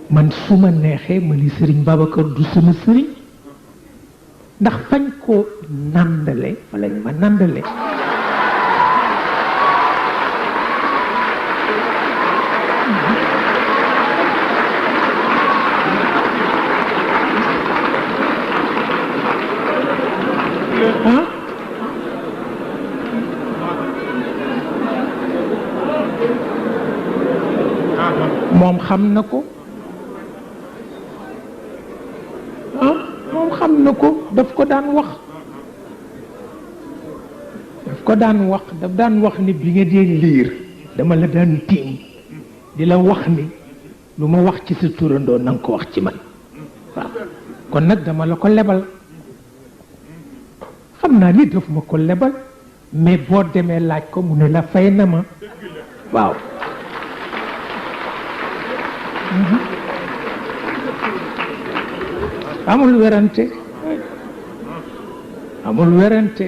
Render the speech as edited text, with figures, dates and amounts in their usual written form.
man su ma neexee ma ni sëriñ Babacar du sama sëriñ ndax fañ ko nandale fa lañ ma nandale moom xam na ko moom xam na ko daf ko daan wax daf daan wax ni bi nga dee liir dama la daan tiim di la wax ni lu ma wax ci sa turandoo na nga ko wax ci man waaw kon nag dama la ko lebal xam naa ni daf ma ko lebal mais boo demee laaj ko mu ne la fay na ma waaw amul werante